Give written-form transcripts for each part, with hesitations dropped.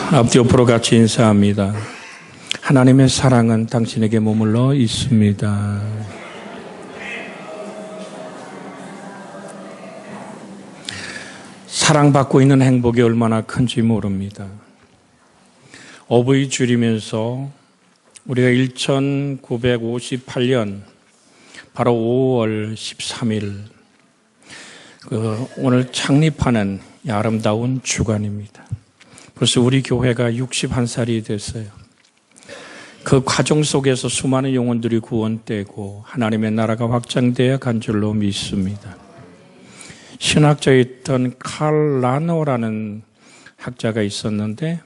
앞뒤 옆으로 같이 인사합니다. 하나님의 사랑은 당신에게 머물러 있습니다. 사랑받고 있는 행복이 얼마나 큰지 모릅니다. 어버이 주일이면서 우리가 1958년 바로 5월 13일 오늘 창립하는 아름다운 주간입니다. 벌써 우리 교회가 61살이 됐어요. 그 과정 속에서 수많은 영혼들이 구원되고 하나님의 나라가 확장되어 간 줄로 믿습니다. 신학자였던 칼 라노라는 학자가 있었는데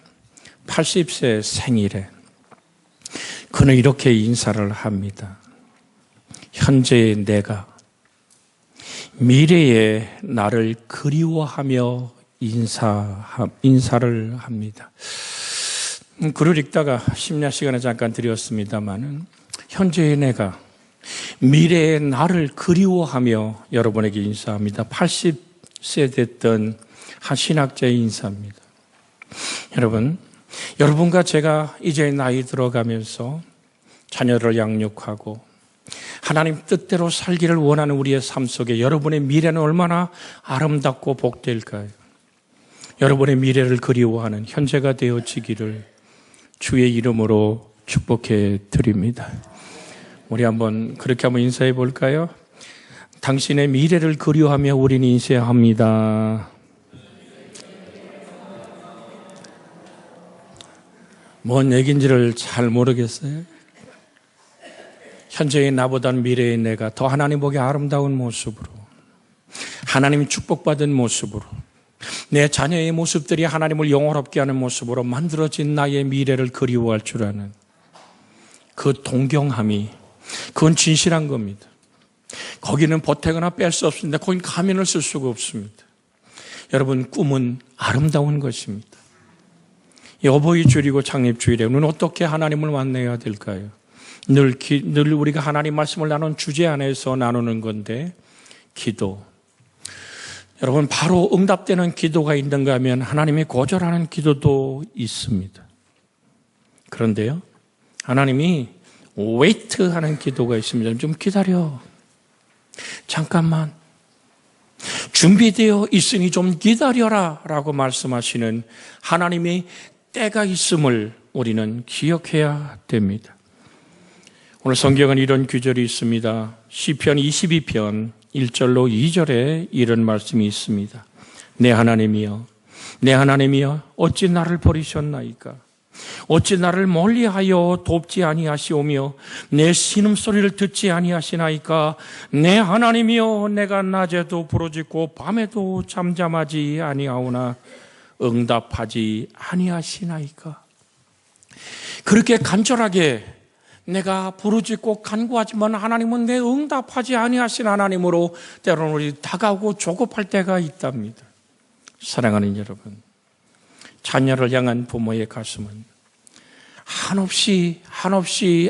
80세 생일에 그는 이렇게 인사를 합니다. 현재의 내가 미래의 나를 그리워하며 인사를 합니다. 글을 읽다가 심야 시간에 잠깐 드렸습니다마는 현재의 내가 미래의 나를 그리워하며 여러분에게 인사합니다. 80세 됐던 한 신학자의 인사입니다. 여러분과 제가 이제 나이 들어가면서 자녀를 양육하고 하나님 뜻대로 살기를 원하는 우리의 삶 속에 여러분의 미래는 얼마나 아름답고 복될까요? 여러분의 미래를 그리워하는 현재가 되어지기를 주의 이름으로 축복해 드립니다. 우리 그렇게 한번 인사해 볼까요? 당신의 미래를 그리워하며 우리는 인사합니다. 뭔 얘기인지를 잘 모르겠어요. 현재의 나보다는 미래의 내가 더 하나님 보기 아름다운 모습으로, 하나님 축복받은 모습으로, 내 자녀의 모습들이 하나님을 영원롭게 하는 모습으로 만들어진 나의 미래를 그리워할 줄 아는 그 동경함이, 그건 진실한 겁니다. 거기는 보태거나 뺄 수 없습니다. 거긴 가면을 쓸 수가 없습니다. 여러분, 꿈은 아름다운 것입니다. 어버이 주일이고 창립 주일에 우리는 어떻게 하나님을 만나야 될까요? 늘 우리가 하나님 말씀을 나눈 주제 안에서 나누는 건데, 기도. 여러분, 바로 응답되는 기도가 있는가 하면 하나님이 거절하는 기도도 있습니다. 그런데요, 하나님이 웨이트하는 기도가 있습니다. 좀 기다려. 잠깐만. 준비되어 있으니 좀 기다려라 라고 말씀하시는 하나님의 때가 있음을 우리는 기억해야 됩니다. 오늘 성경은 이런 구절이 있습니다. 시편 22편 1절로 2절에 이런 말씀이 있습니다. 내 하나님이여, 내 하나님이여, 어찌 나를 버리셨나이까? 어찌 나를 멀리하여 돕지 아니하시오며 내 신음소리를 듣지 아니하시나이까? 내 하나님이여, 내가 낮에도 부르짖고 밤에도 잠잠하지 아니하오나 응답하지 아니하시나이까? 그렇게 간절하게 내가 부르짖고 간구하지만 하나님은 내 응답하지 아니하신 하나님으로 때로는 우리 다가오고 조급할 때가 있답니다. 사랑하는 여러분, 자녀를 향한 부모의 가슴은 한없이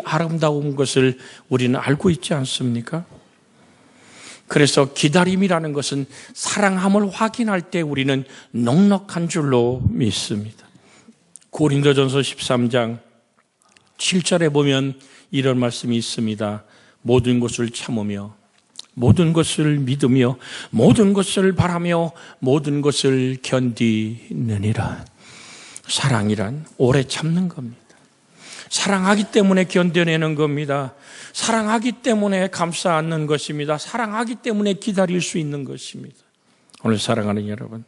아름다운 것을 우리는 알고 있지 않습니까? 그래서 기다림이라는 것은 사랑함을 확인할 때 우리는 넉넉한 줄로 믿습니다. 고린도전서 13장 7절에 보면 이런 말씀이 있습니다. 모든 것을 참으며 모든 것을 믿으며 모든 것을 바라며 모든 것을 견디느니라. 사랑이란 오래 참는 겁니다. 사랑하기 때문에 견뎌내는 겁니다. 사랑하기 때문에 감싸 안는 것입니다. 사랑하기 때문에 기다릴 수 있는 것입니다. 오늘 사랑하는 여러분,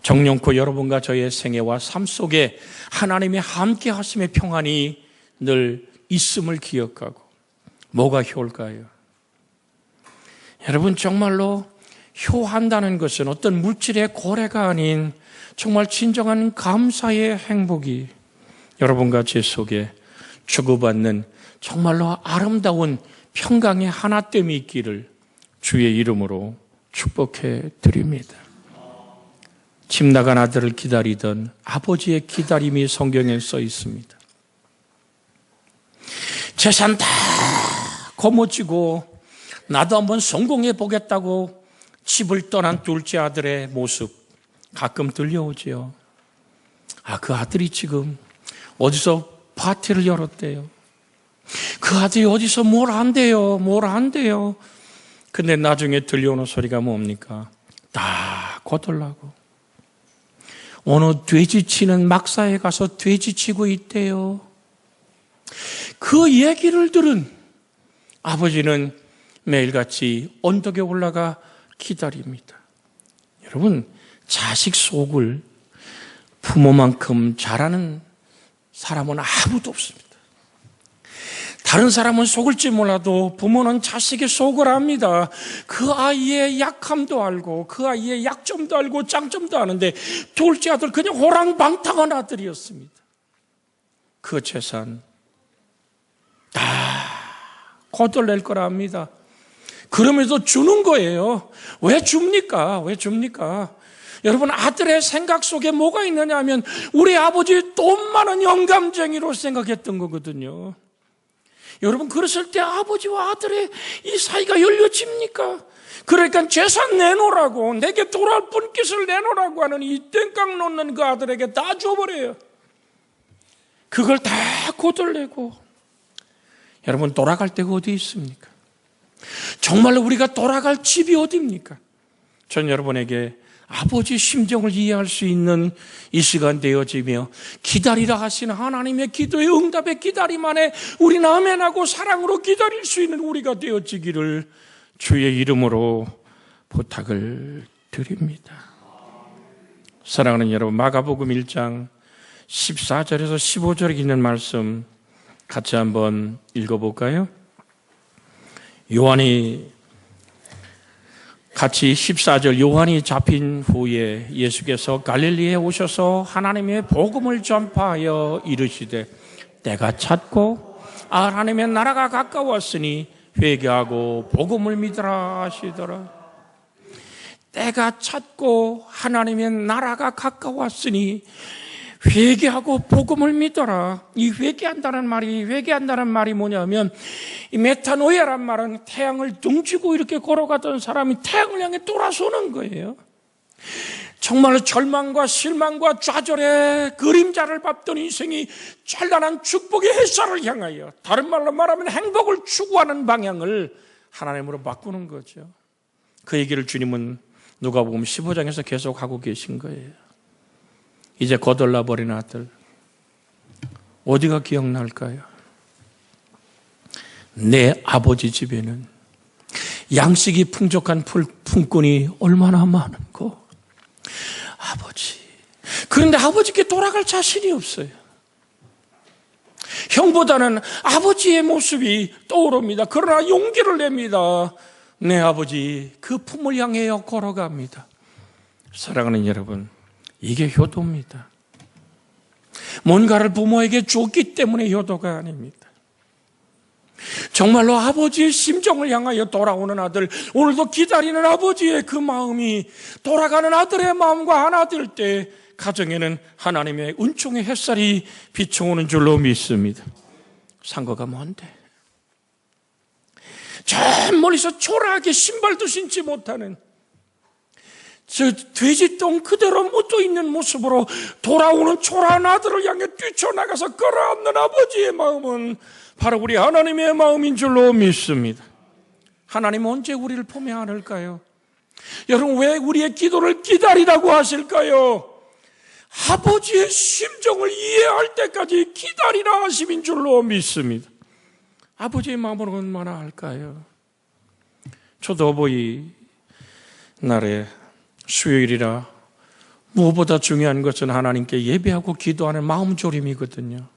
정령코 여러분과 저의 생애와 삶 속에 하나님의 함께 하심의 평안이 늘 있음을 기억하고, 뭐가 효일까요? 여러분, 정말로 효한다는 것은 어떤 물질의 고래가 아닌 정말 진정한 감사의 행복이 여러분과 제 속에 주고받는 정말로 아름다운 평강의 하나됨이 있기를 주의 이름으로 축복해 드립니다. 집 나간 아들을 기다리던 아버지의 기다림이 성경에 써 있습니다. 재산 다 거머쥐고 나도 한번 성공해 보겠다고 집을 떠난 둘째 아들의 모습 가끔 들려오지요. 그 아들이 지금 어디서 파티를 열었대요. 그 아들이 어디서 뭘 한대요. 근데 나중에 들려오는 소리가 뭡니까? 다 거덜나고 어느 돼지치는 막사에 가서 돼지치고 있대요. 그 얘기를 들은 아버지는 매일같이 언덕에 올라가 기다립니다. 여러분, 자식 속을 부모만큼 잘하는 사람은 아무도 없습니다. 다른 사람은 속을지 몰라도 부모는 자식의 속을 압니다. 그 아이의 약함도 알고 그 아이의 약점도 알고 장점도 아는데 둘째 아들 그냥 호랑방탕한 아들이었습니다. 그 재산 다 거덜낼 거라 합니다. 그러면서 주는 거예요. 왜 줍니까? 여러분, 아들의 생각 속에 뭐가 있느냐 하면 우리 아버지 돈 많은 영감쟁이로 생각했던 거거든요. 여러분, 그랬을 때 아버지와 아들의 이 사이가 열려집니까? 그러니까 재산 내놓으라고, 내게 돌아올 분깃을 내놓으라고 하는 이 땡깡 놓는 그 아들에게 다 줘버려요. 그걸 다 거덜내고. 여러분, 돌아갈 데가 어디 있습니까? 정말로 우리가 돌아갈 집이 어디입니까? 전 여러분에게 아버지 심정을 이해할 수 있는 이 시간 되어지며 기다리라 하시는 하나님의 기도의 응답의 기다림 안에 우리는 아멘하고 사랑으로 기다릴 수 있는 우리가 되어지기를 주의 이름으로 부탁을 드립니다. 사랑하는 여러분, 마가복음 1장 14절에서 15절에 있는 말씀 같이 한번 읽어볼까요? 같이 14절, 요한이 잡힌 후에 예수께서 갈릴리에 오셔서 하나님의 복음을 전파하여 이르시되 때가 찼고 하나님의 나라가 가까웠으니 회개하고 복음을 믿으라 하시더라. 때가 찼고 하나님의 나라가 가까웠으니 회개하고 복음을 믿어라. 이 회개한다는 말이 뭐냐면, 이 메타노이아란 말은 태양을 등지고 이렇게 걸어가던 사람이 태양을 향해 돌아서는 거예요. 정말로 절망과 실망과 좌절의 그림자를 밟던 인생이 찬란한 축복의 햇살을 향하여, 다른 말로 말하면 행복을 추구하는 방향을 하나님으로 바꾸는 거죠. 그 얘기를 주님은 누가복음 15장에서 계속 하고 계신 거예요. 이제 거덜나버린 아들, 어디가 기억날까요? 내 아버지 집에는 양식이 풍족한 품꾼이 얼마나 많은고. 아버지, 그런데 아버지께 돌아갈 자신이 없어요. 형보다는 아버지의 모습이 떠오릅니다. 그러나 용기를 냅니다. 내 아버지 그 품을 향해 걸어갑니다. 사랑하는 여러분, 이게 효도입니다. 뭔가를 부모에게 줬기 때문에 효도가 아닙니다. 정말로 아버지의 심정을 향하여 돌아오는 아들, 오늘도 기다리는 아버지의 그 마음이 돌아가는 아들의 마음과 하나 될 때 가정에는 하나님의 은총의 햇살이 비춰오는 줄로 믿습니다. 상거가 뭔데? 저 멀리서 초라하게 신발도 신지 못하는 저 돼지똥 그대로 묻어있는 모습으로 돌아오는 초라한 아들을 향해 뛰쳐나가서 끌어안는 아버지의 마음은 바로 우리 하나님의 마음인 줄로 믿습니다. 하나님 언제 우리를 포기 않을까요? 여러분, 왜 우리의 기도를 기다리라고 하실까요? 아버지의 심정을 이해할 때까지 기다리라 하심인 줄로 믿습니다. 아버지의 마음은 얼마나 할까요? 저도 어버이 날에 수요일이라 무엇보다 중요한 것은 하나님께 예배하고 기도하는 마음조림이거든요.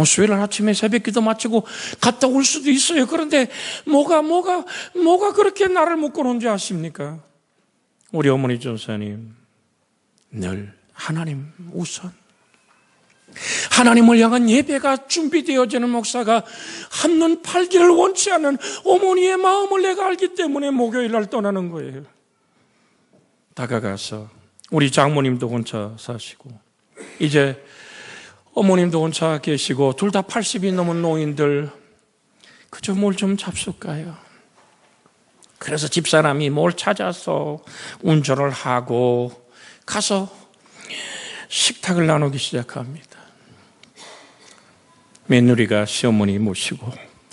수요일 아침에 새벽 기도 마치고 갔다 올 수도 있어요. 그런데 뭐가 그렇게 나를 묶어놓은지 아십니까? 우리 어머니 전사님 늘 하나님 우선, 하나님을 향한 예배가 준비되어지는 목사가 한눈 팔기를 원치 않는 어머니의 마음을 내가 알기 때문에 목요일 날 떠나는 거예요. 다가가서 우리 장모님도 혼자 사시고 이제 어머님도 혼자 계시고 둘 다 80이 넘은 노인들, 그저 뭘 좀 잡숫까요? 그래서 집사람이 뭘 찾아서 운전을 하고 가서 식탁을 나누기 시작합니다. 며느리가 시어머니 모시고,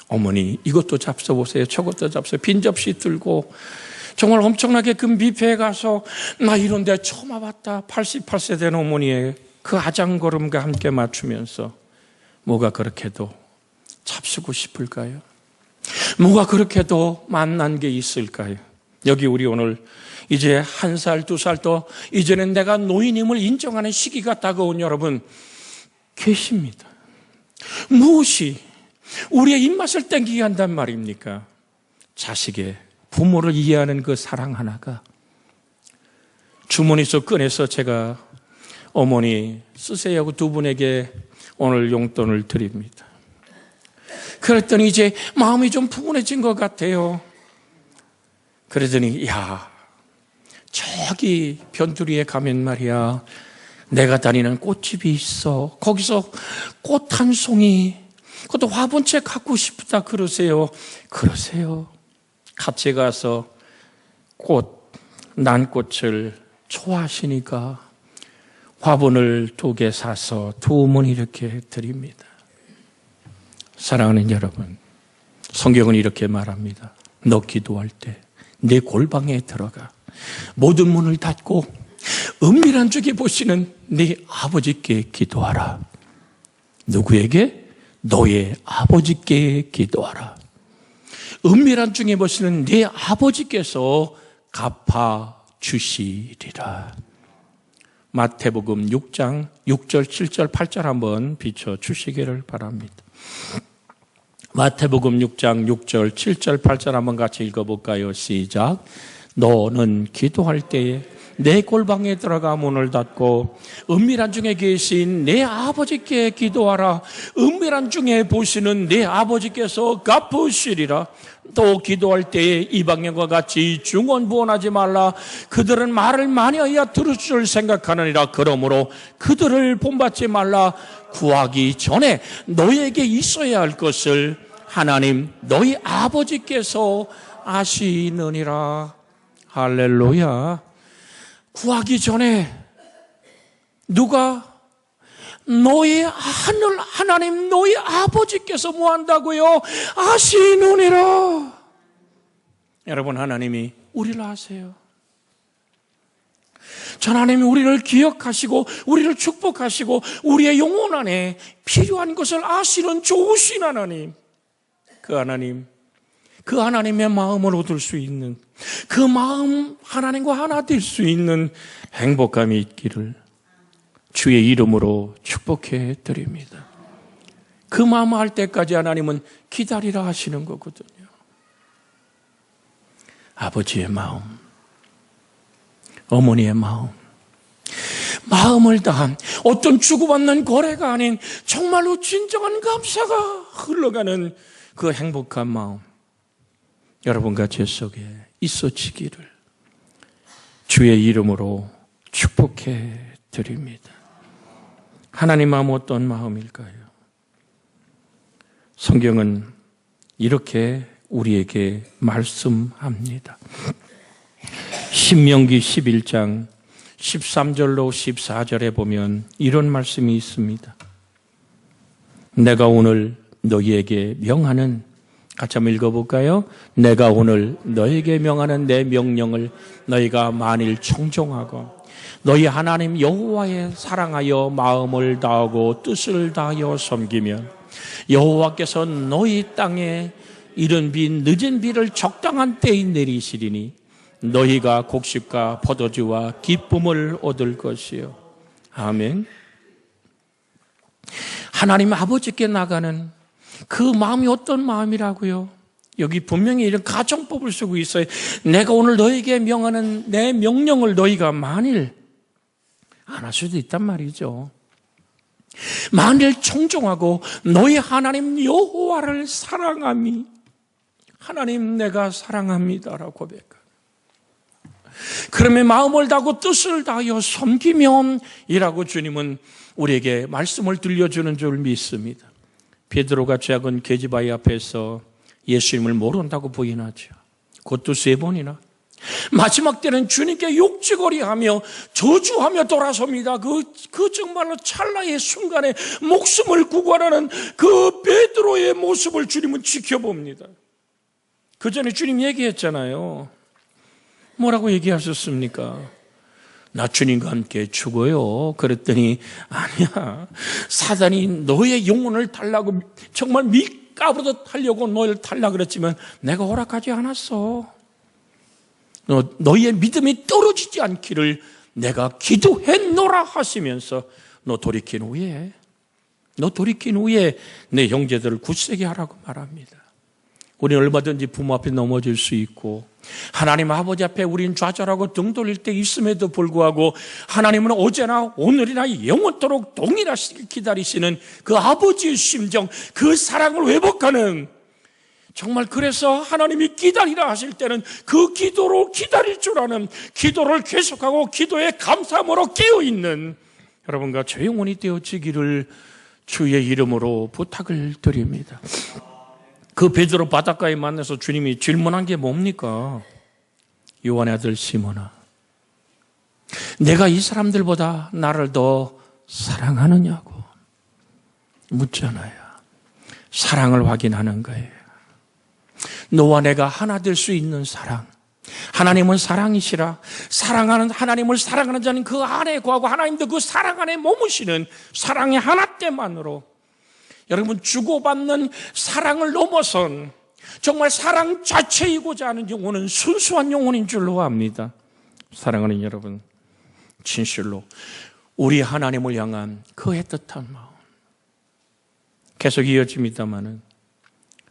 어머니 이것도 잡숴보세요, 저것도 잡숴, 빈 접시 들고 정말 엄청나게 그 뷔페에 가서 나 이런 데 처음 와봤다. 88세 된 어머니의 그 아장걸음과 함께 맞추면서 뭐가 그렇게도 잡수고 싶을까요? 뭐가 그렇게도 만난 게 있을까요? 여기 우리 오늘 이제 1살, 2살 더 이제는 내가 노인임을 인정하는 시기가 다가온 여러분 계십니다. 무엇이 우리의 입맛을 땡기게 한단 말입니까? 자식의 부모를 이해하는 그 사랑 하나가. 주머니에서 꺼내서 제가 어머니 쓰세요 하고 두 분에게 오늘 용돈을 드립니다. 그랬더니 이제 마음이 좀 푸근해진 것 같아요. 그러더니 야, 저기 변두리에 가면 말이야, 내가 다니는 꽃집이 있어. 거기서 꽃 한 송이, 그것도 화분채 갖고 싶다 그러세요. 그러세요. 같이 가서 난꽃을 좋아하시니까 화분을 2개 사서 2문 이렇게 드립니다. 사랑하는 여러분, 성경은 이렇게 말합니다. 너 기도할 때 내 골방에 들어가 모든 문을 닫고 은밀한 쪽에 보시는 네 아버지께 기도하라. 누구에게? 너의 아버지께 기도하라. 은밀한 중에 보시는 네 아버지께서 갚아주시리라. 마태복음 6장 6절, 7절, 8절 한번 비춰주시기를 바랍니다. 마태복음 6장 6절, 7절, 8절 한번 같이 읽어볼까요? 시작. 너는 기도할 때에 내 골방에 들어가 문을 닫고 은밀한 중에 계신 내 아버지께 기도하라. 은밀한 중에 보시는 내 아버지께서 갚으시리라. 또 기도할 때에 이방인과 같이 중언부언하지 말라. 그들은 말을 많이 하여 들을 줄 생각하느니라. 그러므로 그들을 본받지 말라. 구하기 전에 너에게 있어야 할 것을 하나님 너희 아버지께서 아시느니라. 할렐루야. 구하기 전에 누가? 너희 하늘 하나님 너희 아버지께서 뭐 한다고요? 아시느니라. 여러분, 하나님이 우리를 아세요. 전 하나님이 우리를 기억하시고 우리를 축복하시고 우리의 영혼 안에 필요한 것을 아시는 좋으신 하나님. 그 하나님의 마음을 얻을 수 있는, 그 마음 하나님과 하나 될 수 있는 행복감이 있기를 주의 이름으로 축복해 드립니다. 그 마음 할 때까지 하나님은 기다리라 하시는 거거든요. 아버지의 마음, 어머니의 마음을 다한 어떤 주고받는 거래가 아닌 정말로 진정한 감사가 흘러가는 그 행복한 마음, 여러분과 제 속에 있어지기를 주의 이름으로 축복해 드립니다. 하나님 마음 어떤 마음일까요? 성경은 이렇게 우리에게 말씀합니다. 신명기 11장 13절로 14절에 보면 이런 말씀이 있습니다. 내가 오늘 너희에게 명하는, 같이 한번 읽어볼까요? 내가 오늘 너희에게 명하는 내 명령을 너희가 만일 청종하고 너희 하나님 여호와의 사랑하여 마음을 다하고 뜻을 다하여 섬기면 여호와께서 너희 땅에 이른 비 늦은 비를 적당한 때에 내리시리니 너희가 곡식과 포도주와 기쁨을 얻을 것이요. 아멘. 하나님 아버지께 나가는 그 마음이 어떤 마음이라고요? 여기 분명히 이런 가정법을 쓰고 있어요. 내가 오늘 너에게 명하는 내 명령을 너희가 만일 안 할 수도 있단 말이죠. 만일 청종하고 너희 하나님 여호와를 사랑함이, 하나님 내가 사랑합니다라고 고백합니다. 그러면 마음을 다하고 뜻을 다하여 섬기면 이라고 주님은 우리에게 말씀을 들려주는 줄 믿습니다. 베드로가 작은 계집아이 앞에서 예수님을 모른다고 부인하죠. 그것도 3번이나. 마지막 때는 주님께 욕지거리하며 저주하며 돌아섭니다. 그 정말로 찰나의 순간에 목숨을 구원하는 그 베드로의 모습을 주님은 지켜봅니다. 그 전에 주님 얘기했잖아요. 뭐라고 얘기하셨습니까? 나 주님과 함께 죽어요. 그랬더니 아니야. 사단이 너의 영혼을 달라고 정말 밑가부르듯 하려고 너를 달라 그랬지만 내가 허락하지 않았어. 너의 믿음이 떨어지지 않기를 내가 기도했노라 하시면서 너 돌이킨 후에 내 형제들을 굳세게 하라고 말합니다. 우리는 얼마든지 부모 앞에 넘어질 수 있고 하나님 아버지 앞에 우리는 좌절하고 등 돌릴 때 있음에도 불구하고 하나님은 어제나 오늘이나 영원토록 동일하시길 기다리시는 그 아버지의 심정, 그 사랑을 회복하는, 정말 그래서 하나님이 기다리라 하실 때는 그 기도로 기다릴 줄 아는, 기도를 계속하고 기도에 감사함으로 깨어있는 여러분과 저 영혼이 되어지기를 주의 이름으로 부탁을 드립니다. 그 베드로 바닷가에 만나서 주님이 질문한 게 뭡니까? 요한의 아들 시몬아, 내가 이 사람들보다 나를 더 사랑하느냐고 묻잖아요. 사랑을 확인하는 거예요. 너와 내가 하나 될 수 있는 사랑, 하나님은 사랑이시라. 사랑하는 하나님을 사랑하는 자는 그 안에 거하고 하나님도 그 사랑 안에 머무시는 사랑의 하나 때만으로 여러분 주고받는 사랑을 넘어선 정말 사랑 자체이고자 하는 영혼은 순수한 영혼인 줄로 압니다. 사랑하는 여러분, 진실로 우리 하나님을 향한 그 애틋한 마음 계속 이어집니다마는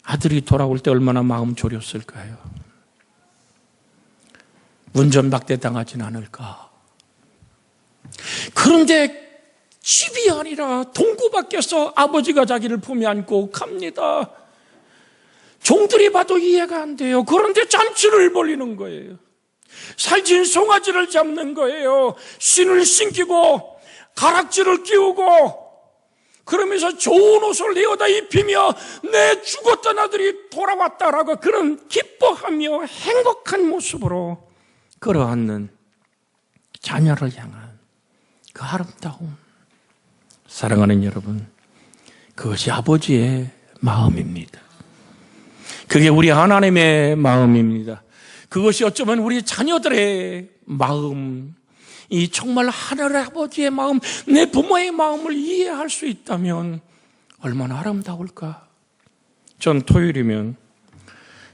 아들이 돌아올 때 얼마나 마음 졸였을까요? 운전박대 당하진 않을까? 그런데 집이 아니라 동구 밖에서 아버지가 자기를 품에 안고 갑니다. 종들이 봐도 이해가 안 돼요. 그런데 잔치를 벌이는 거예요. 살찐 송아지를 잡는 거예요. 신을 신기고 가락지를 끼우고 그러면서 좋은 옷을 내어다 입히며 내 죽었던 아들이 돌아왔다라고 그런 기뻐하며 행복한 모습으로 걸어앉는 자녀를 향한 그 아름다움. 사랑하는 여러분, 그것이 아버지의 마음입니다. 그게 우리 하나님의 마음입니다. 그것이 어쩌면 우리 자녀들의 마음, 이 정말 하늘 아버지의 마음, 내 부모의 마음을 이해할 수 있다면 얼마나 아름다울까. 전 토요일이면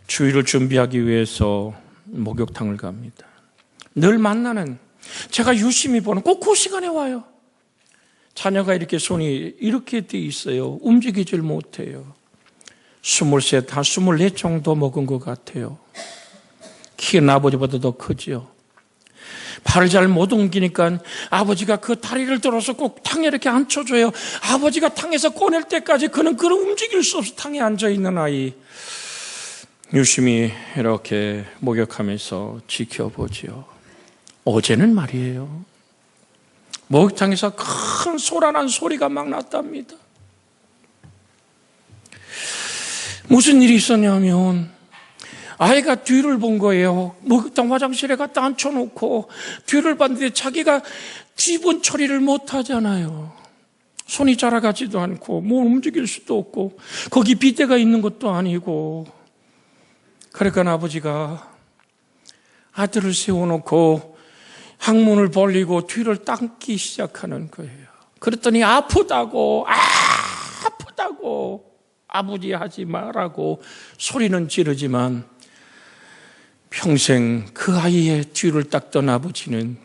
주일을 준비하기 위해서 목욕탕을 갑니다. 늘 만나는, 제가 유심히 보는 꼭 그 시간에 와요. 자녀가 이렇게 손이 이렇게 돼 있어요. 움직이질 못해요. 23, 다 24 정도 먹은 것 같아요. 키는 아버지보다 더 크죠. 발을 잘 못 옮기니까 아버지가 그 다리를 들어서 꼭 탕에 이렇게 앉혀줘요. 아버지가 탕에서 꺼낼 때까지 그는 움직일 수 없어 탕에 앉아있는 아이. 유심히 이렇게 목욕하면서 지켜보지요. 어제는 말이에요, 목욕탕에서 큰 소란한 소리가 막 났답니다. 무슨 일이 있었냐면 아이가 뒤를 본 거예요. 목욕탕 화장실에 갖다 앉혀놓고 뒤를 봤는데 자기가 기본 처리를 못하잖아요. 손이 자라가지도 않고 뭘 움직일 수도 없고 거기 비대가 있는 것도 아니고. 그러니까 아버지가 아들을 세워놓고 항문을 벌리고 뒤를 닦기 시작하는 거예요. 그랬더니 아프다고 아버지 하지 말라고 소리는 지르지만 평생 그 아이의 뒤를 닦던 아버지는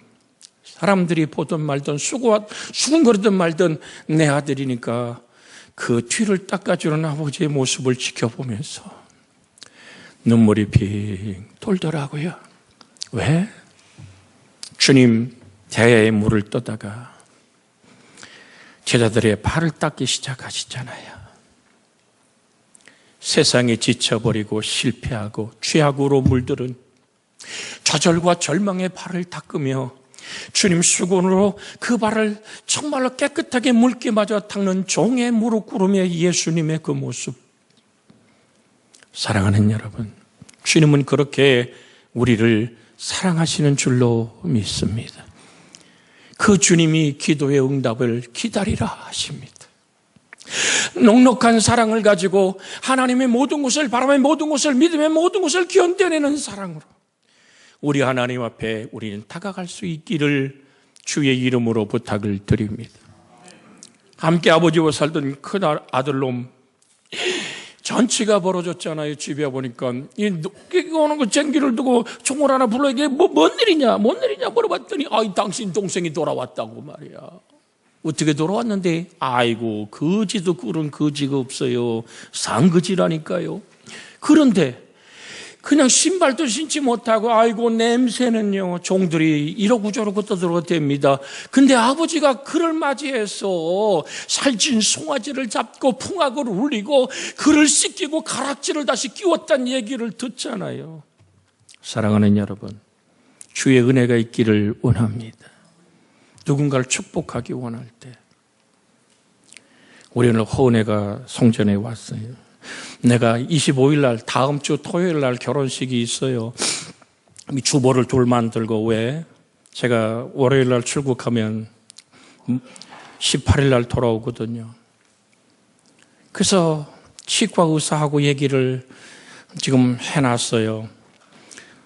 사람들이 보든 말든 수군거리든 말든 내 아들이니까 그 뒤를 닦아주는 아버지의 모습을 지켜보면서 눈물이 핑 돌더라고요. 왜? 주님 대야에 물을 떠다가 제자들의 발을 닦기 시작하시잖아요. 세상에 지쳐버리고 실패하고 죄악으로 물들은 좌절과 절망의 발을 닦으며 주님 수건으로 그 발을 정말로 깨끗하게 물기마저 닦는 종의 무릎 꿇음의 예수님의 그 모습. 사랑하는 여러분, 주님은 그렇게 우리를 사랑하시는 줄로 믿습니다. 그 주님이 기도의 응답을 기다리라 하십니다. 넉넉한 사랑을 가지고 하나님의 모든 것을 바람의 모든 것을 믿음의 모든 것을 견뎌내는 사랑으로 우리 하나님 앞에 우리는 다가갈 수 있기를 주의 이름으로 부탁을 드립니다. 함께 아버지와 살던 큰 아들놈 잔치가 벌어졌잖아요. 집에 보니까 이 오는 거 쟁기를 두고 총을 하나 불러 이게 뭔 일이냐 물어봤더니 당신 동생이 돌아왔다고 말이야. 어떻게 돌아왔는데 아이고 거지도 꿀은 거지가 없어요. 상거지라니까요. 그런데 그냥 신발도 신지 못하고 아이고 냄새는요. 종들이 이러고저러고 떠들어댑니다. 근데 아버지가 그를 맞이해서 살찐 송아지를 잡고 풍악을 울리고 그를 씻기고 가락지를 다시 끼웠다는 얘기를 듣잖아요. 사랑하는 여러분, 주의 은혜가 있기를 원합니다. 누군가를 축복하기 원할 때 우리는 허은혜가 성전에 왔어요. 내가 25일 날 다음 주 토요일 날 결혼식이 있어요. 주보를 둘만 들고 왜? 제가 월요일 날 출국하면 18일 날 돌아오거든요. 그래서 치과 의사하고 얘기를 지금 해놨어요.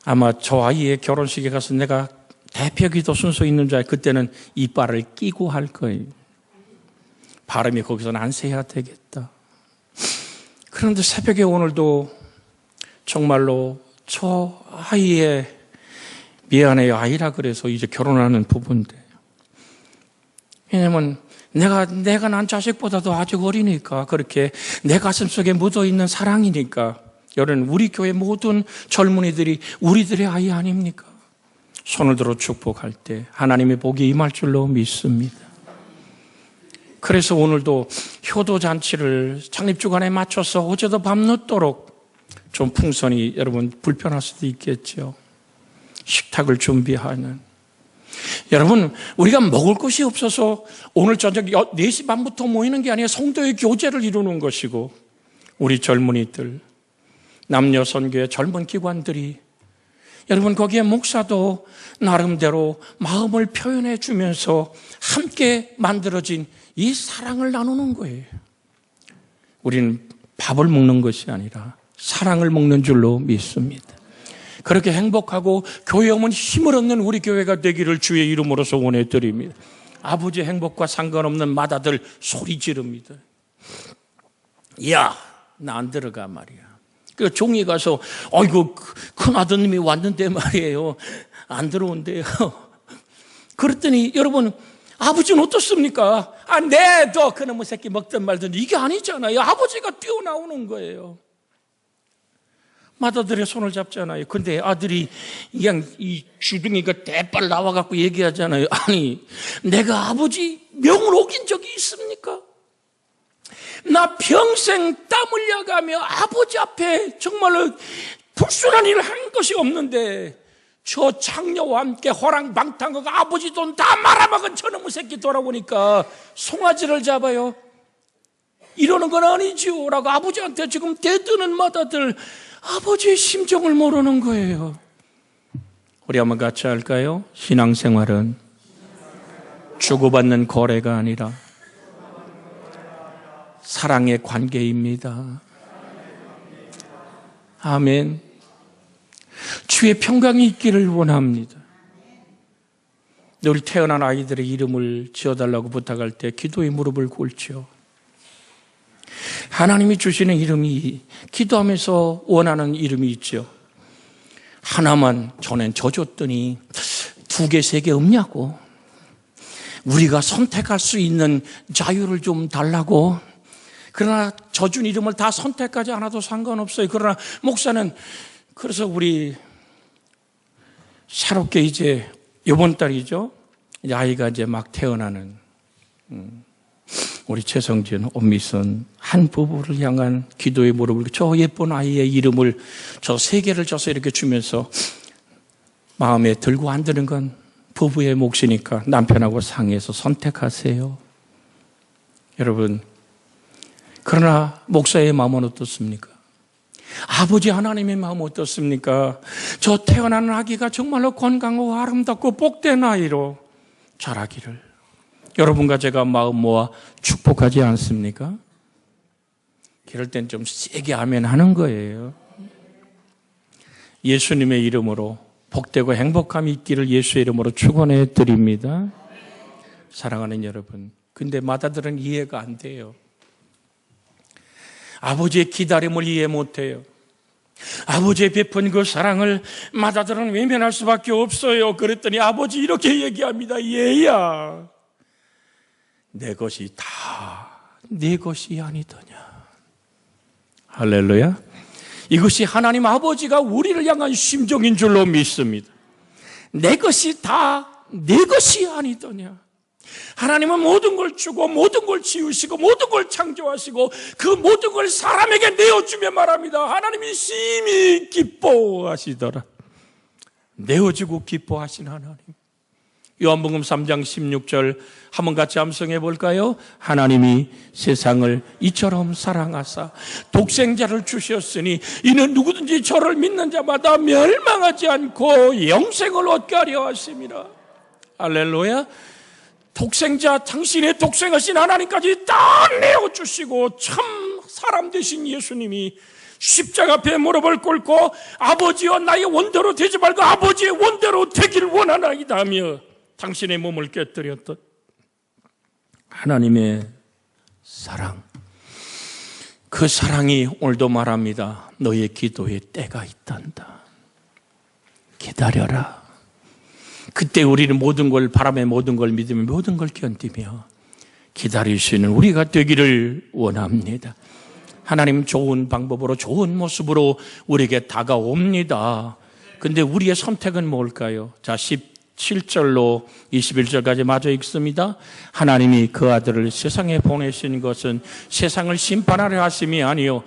아마 저 아이의 결혼식에 가서 내가 대표기도 순서 있는 줄 알고 그때는 이빨을 끼고 할 거예요. 발음이 거기서는 안 새야 되겠다. 그런데 새벽에 오늘도 정말로 저 아이의 미안해요. 아이라 그래서 이제 결혼하는 부부인데. 왜냐면 내가 난 자식보다도 아직 어리니까 그렇게 내 가슴 속에 묻어있는 사랑이니까. 여러분 우리 교회 모든 젊은이들이 우리들의 아이 아닙니까? 손을 들어 축복할 때 하나님의 복이 임할 줄로 믿습니다. 그래서 오늘도 효도잔치를 창립주간에 맞춰서 어제도 밤늦도록 좀 풍선이 여러분 불편할 수도 있겠죠. 식탁을 준비하는. 여러분 우리가 먹을 것이 없어서 오늘 저녁 4시 반부터 모이는 게 아니라 성도의 교제를 이루는 것이고 우리 젊은이들, 남녀 선교의 젊은 기관들이 여러분 거기에 목사도 나름대로 마음을 표현해 주면서 함께 만들어진 이 사랑을 나누는 거예요. 우리는 밥을 먹는 것이 아니라 사랑을 먹는 줄로 믿습니다. 그렇게 행복하고 교회 오면 힘을 얻는 우리 교회가 되기를 주의 이름으로 소원해 드립니다. 아버지의 행복과 상관없는 맏아들 소리 지릅니다. 야, 나 안 들어가 말이야. 그 종이 가서 아이고 큰 아드님이 왔는데 말이에요. 안 들어온대요. 그랬더니 여러분 아버지는 어떻습니까? 너 그놈의 새끼 먹든 말든 이게 아니잖아요. 아버지가 뛰어나오는 거예요. 맏아들의 손을 잡잖아요. 근데 아들이 그냥 이 주둥이가 대빨 나와갖고 얘기하잖아요. 아니 내가 아버지 명을 어긴 적이 있습니까? 나 평생 땀 흘려가며 아버지 앞에 정말로 불순한 일을 한 것이 없는데 저 장녀와 함께 호랑방탕하고 아버지 돈 다 말아먹은 저놈의 새끼 돌아보니까 송아지를 잡아요. 이러는 건 아니지요 라고 아버지한테 지금 대드는 맏아들, 아버지의 심정을 모르는 거예요. 우리 한번 같이 할까요? 신앙생활은 주고받는 거래가 아니라 사랑의 관계입니다. 아멘. 주의 평강이 있기를 원합니다. 우리 태어난 아이들의 이름을 지어달라고 부탁할 때 기도의 무릎을 꿇죠. 하나님이 주시는 이름이 기도하면서 원하는 이름이 있죠. 하나만 전엔 져줬더니 2개, 3개 없냐고. 우리가 선택할 수 있는 자유를 좀 달라고. 그러나 져준 이름을 다 선택하지 않아도 상관없어요. 그러나 목사는 그래서 우리 새롭게 이제 이번 달이죠. 이제 아이가 이제 막 태어나는 우리 최성진, 엄미선 한 부부를 향한 기도의 무릎을 저 예쁜 아이의 이름을 저 3개를 져서 이렇게 주면서 마음에 들고 안 드는 건 부부의 몫이니까 남편하고 상의해서 선택하세요. 여러분, 그러나 목사의 마음은 어떻습니까? 아버지 하나님의 마음 어떻습니까? 저 태어나는 아기가 정말로 건강하고 아름답고 복된 아이로 자라기를 여러분과 제가 마음 모아 축복하지 않습니까? 그럴 땐 좀 세게 아멘 하는 거예요. 예수님의 이름으로 복되고 행복함이 있기를 예수의 이름으로 축원해 드립니다. 사랑하는 여러분, 근데 마다들은 이해가 안 돼요. 아버지의 기다림을 이해 못해요. 아버지의 베푼 그 사랑을 마다들은 외면할 수밖에 없어요. 그랬더니 아버지 이렇게 얘기합니다. 얘야, 내 것이 다 네 것이 아니더냐. 할렐루야. 이것이 하나님 아버지가 우리를 향한 심정인 줄로 믿습니다. 내 것이 다 내 것이 아니더냐. 하나님은 모든 걸 주고 모든 걸 지으시고 모든 걸 창조하시고 그 모든 걸 사람에게 내어주며 말합니다. 하나님이 심히 기뻐하시더라. 내어주고 기뻐하신 하나님. 요한복음 3장 16절 한번 같이 암송해 볼까요? 하나님이 세상을 이처럼 사랑하사 독생자를 주셨으니 이는 누구든지 저를 믿는 자마다 멸망하지 않고 영생을 얻게 하려 하심이라. 할렐루야. 독생자, 당신의 독생하신 하나님까지 다 내어주시고 참 사람 되신 예수님이 십자가 앞에 무릎을 꿇고 아버지여 나의 원대로 되지 말고 아버지의 원대로 되길 원하나이다 하며 당신의 몸을 깨뜨렸던 하나님의 사랑, 그 사랑이 오늘도 말합니다. 너의 기도에 때가 있단다. 기다려라. 그때 우리는 모든 걸 바람에 모든 걸 믿으며 모든 걸 견디며 기다릴 수 있는 우리가 되기를 원합니다. 하나님 좋은 방법으로 좋은 모습으로 우리에게 다가옵니다. 근데 우리의 선택은 뭘까요? 자, 17절로 21절까지 마저 읽습니다. 하나님이 그 아들을 세상에 보내신 것은 세상을 심판하려 하심이 아니요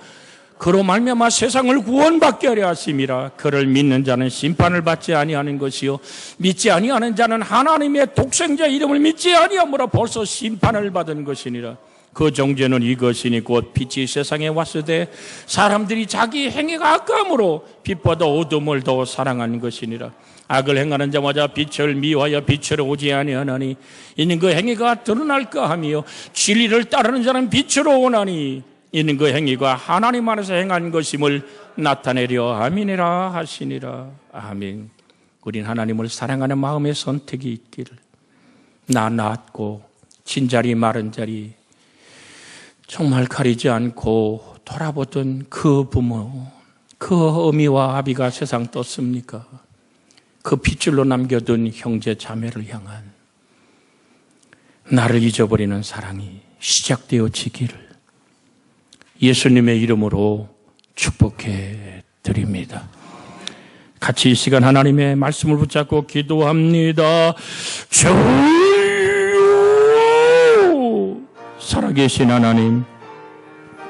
그로 말미암아 세상을 구원받게 하려 하심이라. 그를 믿는 자는 심판을 받지 아니하는 것이요 믿지 아니하는 자는 하나님의 독생자 이름을 믿지 아니하므로 벌써 심판을 받은 것이니라. 그 정죄는 이것이니 곧 빛이 세상에 왔을 때 사람들이 자기 행위가 악함으로 빛보다 어둠을 더 사랑한 것이니라. 악을 행하는 자마다 빛을 미워하여 빛으로 오지 아니하나니 이는 그 행위가 드러날까 하며 진리를 따르는 자는 빛으로 오나니 이는 그 행위가 하나님 안에서 행한 것임을 나타내려 함이니라 하시니라. 아멘. 우린 하나님을 사랑하는 마음의 선택이 있기를. 나 낳았고 진자리 마른 자리 정말 가리지 않고 돌아보던 그 부모, 그 어미와 아비가 세상 떴습니까? 그 핏줄로 남겨둔 형제 자매를 향한 나를 잊어버리는 사랑이 시작되어지기를 예수님의 이름으로 축복해 드립니다. 같이 이 시간 하나님의 말씀을 붙잡고 기도합니다. 주여, 살아계신 하나님,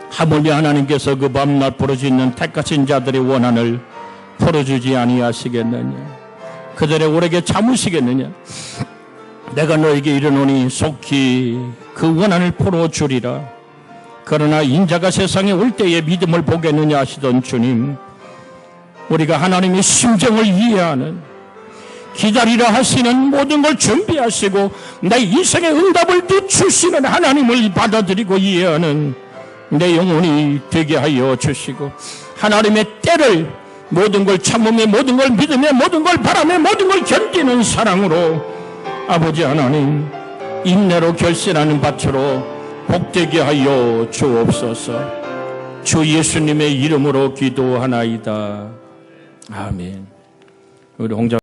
하물며 하나님께서 그 밤낮 부르짖는 택하신 자들의 원한을 풀어주지 아니하시겠느냐? 그들의 오래게 참으시겠느냐? 내가 너에게 이르노니 속히 그 원한을 풀어주리라. 그러나 인자가 세상에 올 때에 믿음을 보겠느냐 하시던 주님, 우리가 하나님의 심정을 이해하는, 기다리라 하시는 모든 걸 준비하시고 내 인생의 응답을 늦추시는 하나님을 받아들이고 이해하는 내 영혼이 되게 하여 주시고, 하나님의 때를 모든 걸 참으며 모든 걸 믿으며 모든 걸 바라며 모든 걸 견디는 사랑으로 아버지 하나님 인내로 결신하는 밭으로 복되게 하여 주옵소서. 주 예수님의 이름으로 기도하나이다. 아멘. 우리 홍자